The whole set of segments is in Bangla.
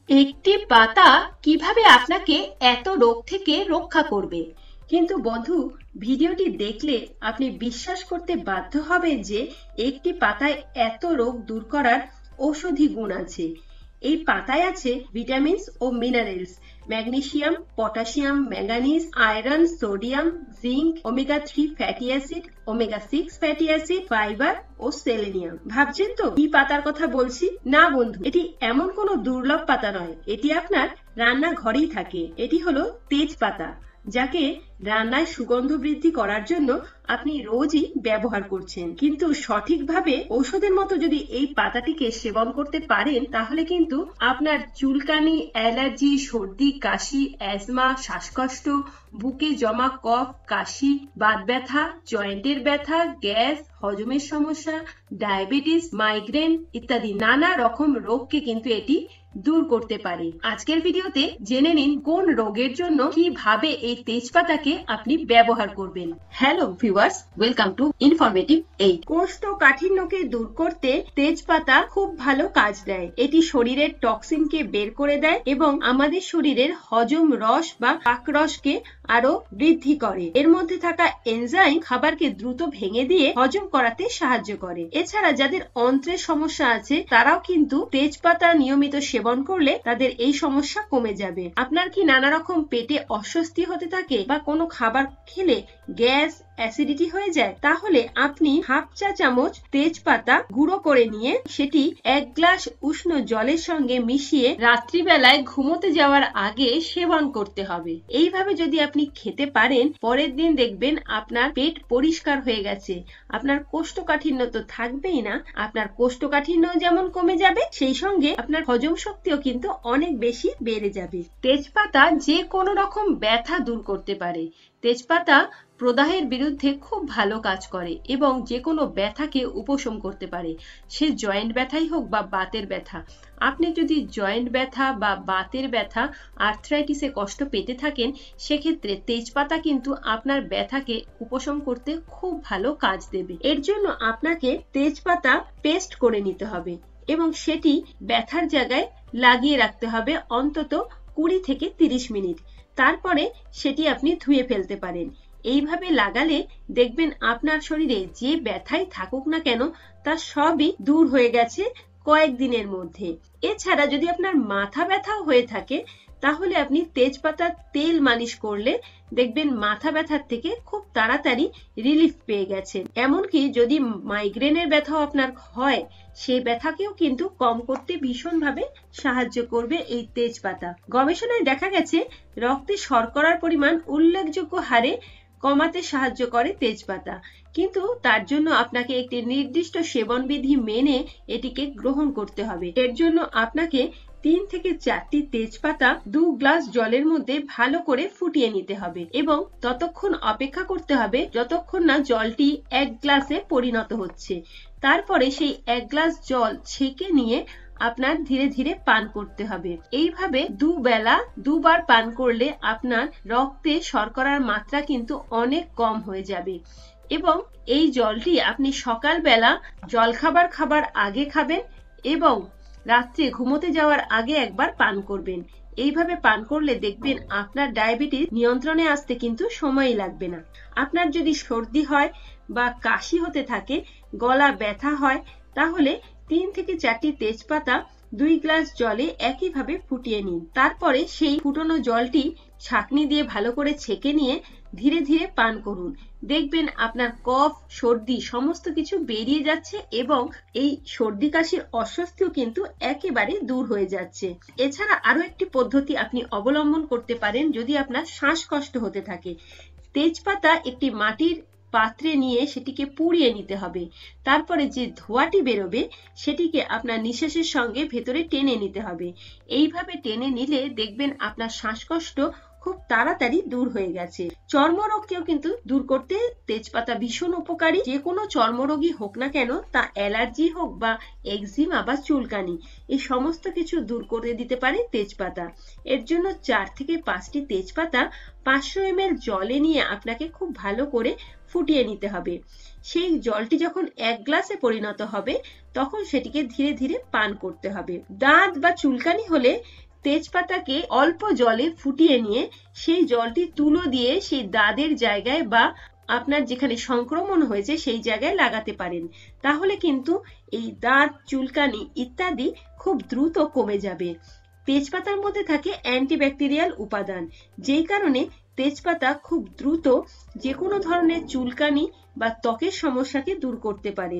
একটি পাতা কিভাবে আপনাকে এত রোগ থেকে রক্ষা করবে। কিন্তু বন্ধু, ভিডিওটি দেখলে আপনি বিশ্বাস করতে বাধ্য হবেন যে একটি পাতায় এত রোগ দূর করার ঔষধি গুণ আছে। এই পাতায় আছে ভিটামিনস ও minerals, magnesium, potassium, manganese, iron, sodium, zinc, omega 3 fatty acid, omega 6 fatty acid, fibre ও সেলেনিয়াম। ভাবছেন তো কি পাতার কথা বলছি? না বন্ধু, এটি এমন কোনো দুর্লভ পাতা নয়, এটি আপনার রান্নাঘরেই থাকে। এটি হলো তেজপাতা, যাকে রান্নায় সুগন্ধ বৃদ্ধি করার জন্য আপনি রোজই ব্যবহার করছেন। কিন্তু সঠিকভাবে ঔষধের মতো যদি এই পাতাটিকে সেবন করতে পারেন, তাহলে কিন্তু আপনার চুলকানি, অ্যালার্জি, সর্দি, কাশি, অ্যাজমা, শ্বাসকষ্ট, বুকে জমা কফ, কাশি, বাত ব্যথা, জয়েন্টের ব্যথা, গ্যাস, হজমের সমস্যা, ডায়াবেটিস, মাইগ্রেন ইত্যাদি নানা রকম রোগকে কিন্তু এটি দূর করতে পারে। আজকের ভিডিওতে জেনে নিন কোন রোগের জন্য কিভাবে এই তেজপাতাকে আপনি ব্যবহার করবেন। Hello viewers, welcome to informative aid. কোষ্ঠকাঠিন্যকে দূর করতে তেজপাতা খুব ভালো কাজ দেয়। এটি শরীরের টক্সিনকে বের করে দেয় এবং আমাদের শরীরের হজম রস বা পাকরসকে আরো বৃদ্ধি করে। এর মধ্যে থাকা এনজাইম খাবারকে দ্রুত ভেঙে দিয়ে হজম করাতে সাহায্য করে। এছাড়া যাদের অন্ত্রের সমস্যা আছে, তারাও কিন্তু তেজপাতা নিয়মিত সেবন করলে তাদের এই সমস্যা কমে যাবে। আপনার কি নানা রকম পেটে অস্বস্তি হতে থাকে বা কোনো খাবার খেলে গ্যাস, অ্যাসিডিটি হয়ে যায়, তাহলে আপনি হাফ চা চামচ তেজপাতা গুঁড়ো করে নিয়ে সেটি 1 গ্লাস উষ্ণ জলের সঙ্গে মিশিয়ে রাত্রিবেলায় ঘুমোতে যাওয়ার আগে সেবন করতে হবে। এইভাবে যদি আপনি খেতে পারেন, পরের দিন দেখবেন আপনার পেট পরিষ্কার হয়ে গেছে। আপনার কোষ্ঠকাঠিন্য তো থাকবেই না, আপনার কোষ্ঠকাঠিন্য যেমন কমে যাবে, সেই সঙ্গে আপনার হজম শক্তিও কিন্তু অনেক বেশি বেড়ে যাবে। তেজপাতা যে কোনো রকম ব্যথা দূর করতে পারে। তেজপাতা প্রদাহের বিরুদ্ধে খুব ভালো কাজ করে এবং যে কোনো ব্যথাকে উপশম করতে পারে, সে জয়েন্ট ব্যথাই হোক বা বাতের ব্যথা। আপনি যদি জয়েন্ট ব্যথা বা বাতের ব্যথা, আর্থ্রাইটিসে কষ্ট পেতে থাকেন, সেক্ষেত্রে তেজপাতা কিন্তু আপনার ব্যথাকে উপশম করতে খুব ভালো কাজ দেবে। এর জন্য আপনাকে তেজপাতা পেস্ট করে নিতে হবে এবং সেটি ব্যথার জায়গায় লাগিয়ে রাখতে হবে অন্তত 20 থেকে 30 মিনিট। তারপরে সেটি আপনি ধুয়ে ফেলতে পারেন। এইভাবে লাগালে দেখবেন আপনার শরীরে যে ব্যথাই থাকুক না কেন, তা সবই দূর হয়ে গেছে কয়েকদিনের মধ্যে। এছাড়া যদি আপনার মাথা ব্যথাও হয়ে থাকে, তাহলে আপনি তেজপাতার তেল মালিশ করলে দেখবেন মাথা ব্যথার থেকে খুব তাড়াতাড়ি রিলিফ পেয়ে গেছেন। এমনকি যদি মাইগ্রেনের ব্যথাও আপনার হয়, সেই ব্যথাকেও কিন্তু কম করতে ভীষণভাবে সাহায্য করবে এই তেজপাতা। গবেষণায় দেখা গেছে রক্তে শর্করার পরিমাণ উল্লেখযোগ্য হারে কমাতে সাহায্য করে তেজপাতা। কিন্তু তার জন্য আপনাকে একটি নির্দিষ্ট সেবনবিধি মেনে এটিকে গ্রহণ করতে হবে। এর জন্য আপনাকে 3 থেকে 4টি তেজপাতা 2 গ্লাস জলের মধ্যে ভালো করে ফুটিয়ে নিতে হবে এবং ততক্ষণ অপেক্ষা করতে হবে যতক্ষণ না জলটি 1 গ্লাসে পরিণত হচ্ছে। তারপরে সেই 1 গ্লাস জল ছেঁকে নিয়ে আপনার ধীরে ধীরে পান করতে হবে। এইভাবে দুবেলা দুবার পান করলে আপনার রক্তে শর্করার মাত্রা কিন্তু অনেক কম হয়ে যাবে এবং এই জলটি আপনি সকালবেলা জলখাবার খাবার আগে খাবেন এবং রাত্রে ঘুমোতে যাওয়ার আগে একবার পান করবেন। এইভাবে পান করলে দেখবেন আপনার ডায়াবেটিস নিয়ন্ত্রণে আসতে কিন্তু সময়ই লাগবে না। আপনার যদি সর্দি হয় বা কাশি হতে থাকে, গলা ব্যথা হয়, তাহলে 3 থেকে 4টি তেজপাতা 2 গ্লাস জলে একইভাবে ফুটিয়ে নিন। তারপরে সেই ফুটানো জলটি ছাঁকনি দিয়ে ভালো করে ছেঁকে নিয়ে ধীরে ধীরে পান করুন। দেখবেন আপনার কফ, সর্দি সমস্ত কিছু বেরিয়ে যাচ্ছে এবং এই সর্দি কাশির অস্বস্তিও কিন্তু একেবারে দূর হয়ে যাচ্ছে। এছাড়া আরো একটি পদ্ধতি আপনি অবলম্বন করতে পারেন যদি আপনার শ্বাসকষ্ট হতে থাকে। তেজপাতা একটি মাটির পাত্রে নিয়ে সেটিকে পুড়িয়ে নিতে হবে। তারপরে যে ধোঁয়াটি বেরোবে সেটিকে আপনার নিঃশ্বাসের সঙ্গে ভেতরে টেনে নিতে হবে। এইভাবে টেনে নিলে দেখবেন আপনার শ্বাসকষ্ট খুব তাড়াতাড়ি দূর হয়ে গেছে। চর্মরোগকেও কিন্তু দূর করতে তেজপাতা ভীষণ উপকারী। যে কোনো চর্মরোগী হোক না কেন, তা অ্যালার্জি হোক বা এক্সিমা বা চুলকানি, এই সমস্ত কিছু দূর করে দিতে পারে তেজপাতা। এর জন্য 4 থেকে 5টি তেজপাতা 500 ml জলে নিয়ে আপনাকে খুব ভালো করে ফুটিয়ে নিতে হবে। সেই জলটি যখন 1 গ্লাসে পরিণত হবে, তখন সেটিকে ধীরে ধীরে পান করতে হবে। দাঁত বা চুলকানি হলে তেজপাতাকে অল্প জলে ফুটিয়ে নিয়ে সেই জলটি তুলো দিয়ে সেই দাঁতের জায়গায় বা আপনার যেখানে সংক্রমণ হয়েছে সেই জায়গায় লাগাতে পারেন। তাহলে কিন্তু এই দাঁত চুলকানি ইত্যাদি খুব দ্রুত কমে যাবে। তেজপাতার মধ্যে থাকে অ্যান্টিব্যাকটেরিয়াল উপাদান, যেই কারণে তেজপাতা খুব দ্রুত যে কোনো ধরনের চুলকানি বা ত্বকের সমস্যাকে দূর করতে পারে।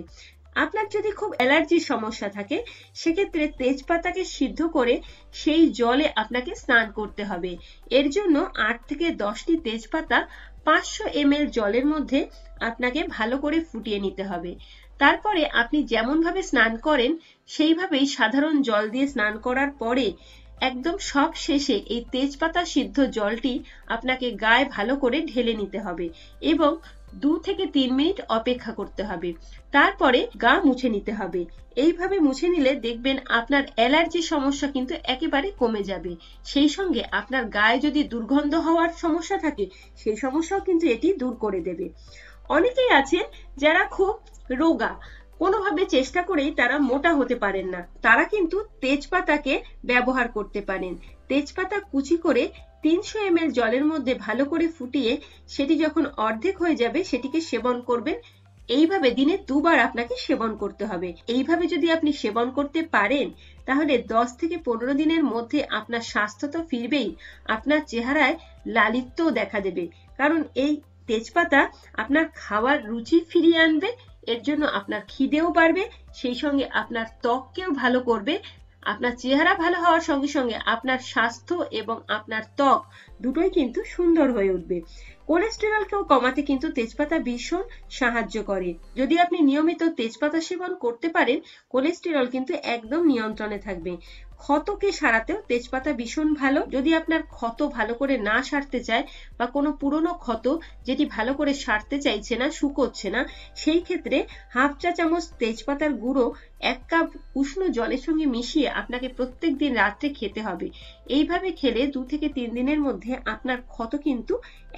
আপনার যদি খুব অ্যালার্জির সমস্যা থাকে সেক্ষেত্রে তেজপাতাকে সিদ্ধ করে সেই জলে আপনাকে স্নান করতে হবে। এর জন্য 8 থেকে 10টি তেজপাতা 500 ml জলের মধ্যে আপনাকে ভালো করে ফুটিয়ে নিতে হবে। তারপরে আপনি যেমন ভাবে স্নান করেন সেইভাবেই সাধারণ জল দিয়ে স্নান করার পরে একদম সব শেষে এই তেজপাতা সিদ্ধ জলটি আপনাকে গায়ে ভালো করে ঢেলে নিতে হবে এবং 2 থেকে 3 মিনিট অপেক্ষা করতে হবে। তারপরে গা মুছে নিতে হবে। এইভাবে মুছে নিলে দেখবেন আপনার অ্যালার্জির সমস্যা কিন্তু একেবারে কমে যাবে। সেই সঙ্গে আপনার গায়ে যদি দুর্গন্ধ হওয়ার সমস্যা থাকে সেই সমস্যাও কিন্তু এটি দূর করে দেবে। অনেকেই আছেন যারা খুব রোগা, কোনোভাবে চেষ্টা করেই তারা মোটা হতে পারেন না, তারা কিন্তু তেজপাতাকে ব্যবহার করতে পারেন। তেজপাতা কুচি করে 300 ml জলের মধ্যে ভালো করে ফুটিয়ে সেটি যখন অর্ধেক হয়ে যাবে সেটিকে সেবন করবেন। এইভাবে দিনে 2 বার আপনাকে সেবন করতে হবে। এইভাবে যদি আপনি সেবন করতে পারেন তাহলে 10 থেকে 15 দিনের মধ্যে আপনার স্বাস্থ্য তো ফিরবেই, আপনার চেহারায় লালিত্য দেখা দেবে। কারণ এই তেজপাতা আপনার খাওয়ার রুচি ফিরিয়ে আনবে, এর জন্য আপনার খিদেও বাড়বে, সেই সঙ্গে আপনার ত্বককেও ভালো করবে। আপনার চেহারা ভালো হওয়ার সঙ্গে সঙ্গে আপনার স্বাস্থ্য এবং আপনার ত্বক দুটোই কিন্তু সুন্দর হয়ে উঠবে। কোলেস্টেরলকেও কমাতে কিন্তু তেজপাতা ভীষণ সাহায্য করে। যদি আপনি নিয়মিত তেজপাতা সেবন করতে পারেন কোলেস্টেরল কিন্তু একদম নিয়ন্ত্রণে থাকবে। ক্ষতকে সারাতেও তেজপাতা ভীষণ ভালো। যদি আপনার ক্ষত ভালো করে না সারতে চায় বা কোনো পুরনো ক্ষত যেটি ভালো করে সারতে চাইছে না, শুকোচ্ছে না, সেই ক্ষেত্রে হাফ চা চামচ তেজপাতার গুঁড়ো 1 কাপ উষ্ণ জলের সঙ্গে মিশিয়ে আপনাকে প্রত্যেক দিন রাত্রে খেতে হবে। এইভাবে খেলে 2 থেকে 3 দিনের মধ্যে আপনার ক্ষত কিন্তু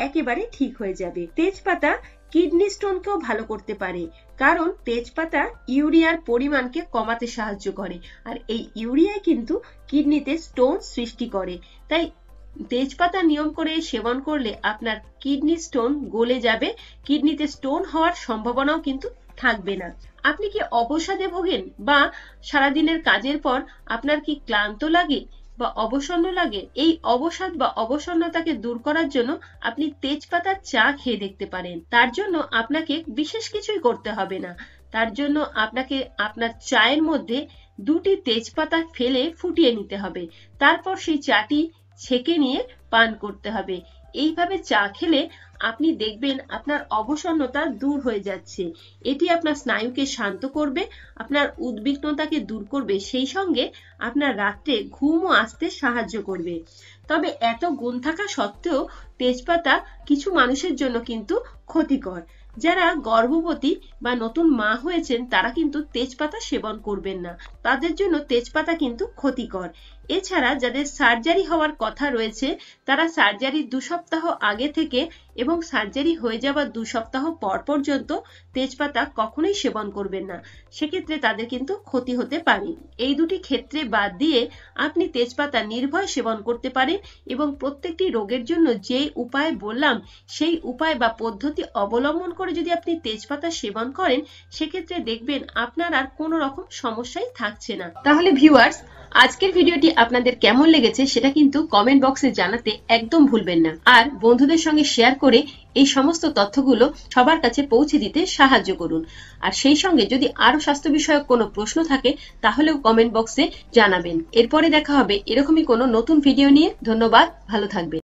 একেবারে ঠিক হয়ে যাবে। তেজপাতা কিডনি স্টোনকেও ভালো করতে পারে, কারণ তেজপাতা ইউরিয়ার পরিমাণকে কমাতে সাহায্য করে, আর এই ইউরিয়াই কিন্তু কিডনিতে স্টোন সৃষ্টি করে। তাই তেজপাতা নিয়ম করে সেবন করলে আপনার কিডনি স্টোন গলে যাবে, কিডনিতে স্টোন হওয়ার সম্ভাবনাও কিন্তু থাকবে না। আপনি কি অবসাদে ভোগেন বা সারাদিনের কাজের পর আপনার কি ক্লান্ত লাগে বা অবসন্ন লাগে? এই অবসাদ বা অবসন্নতাকে দূর করার জন্য আপনি তেজপাতার চা খেয়ে দেখতে পারেন। তার জন্য আপনাকে বিশেষ কিছুই করতে হবে না। তার জন্য আপনাকে আপনার চায়ের মধ্যে 2টি তেজপাতা ফেলে ফুটিয়ে নিতে হবে, তারপর সেই চাটি ছেঁকে নিয়ে পান করতে হবে। এইভাবে চা খেলে আপনি দেখবেন আপনার অবসন্নতা দূর হয়ে যাচ্ছে। এটি আপনার স্নায়ুকে শান্ত করবে, আপনার উদ্বিগ্নতাকে দূর করবে, সেই সঙ্গে আপনার রাত্রে ঘুমও আসতে সাহায্য করবে। তবে এত গুণ থাকা সত্ত্বেও তেজপাতা কিছু মানুষের জন্য কিন্তু ক্ষতিকর। যারা গর্ভবতী বা নতুন মা হয়েছেন তারা কিন্তু তেজপাতা সেবন করবেন না, তাদের জন্য তেজপাতা কিন্তু ক্ষতিকর। এছাড়া যাদের সার্জারি হওয়ার কথা রয়েছে তারা সার্জারির 2 সপ্তাহ আগে থেকে এবং সার্জারি হয়ে যাবার 2 সপ্তাহ পর পর্যন্ত তেজপাতা কখনোই সেবন করবেন না, সেক্ষেত্রে তাদের কিন্তু ক্ষতি হতে পারে। এই দুটি ক্ষেত্রে বাদ দিয়ে আপনি তেজপাতা নির্ভয় সেবন করতে পারেন এবং প্রত্যেকটি রোগের জন্য যে উপায় বললাম সেই উপায় বা পদ্ধতি অবলম্বন করে যদি আপনি তেজপাতা সেবন করেন সেক্ষেত্রে দেখবেন আপনার আর কোনো রকম সমস্যাই থাকছে না। তাহলে ভিউয়ার্স, আজকের ভিডিওটি আপনাদের কেমন লেগেছে সেটা কিন্তু কমেন্ট বক্সে জানাতে একদম ভুলবেন না, আর বন্ধুদের সঙ্গে শেয়ার করে এই সমস্ত তথ্যগুলো সবার কাছে পৌঁছে দিতে সাহায্য করুন। আর সেই সঙ্গে যদি আরো স্বাস্থ্য বিষয়ক কোনো প্রশ্ন থাকে তাহলেও কমেন্ট বক্সে জানাবেন। এরপরে দেখা হবে এরকমই কোনো নতুন ভিডিও নিয়ে। ধন্যবাদ, ভালো থাকবেন।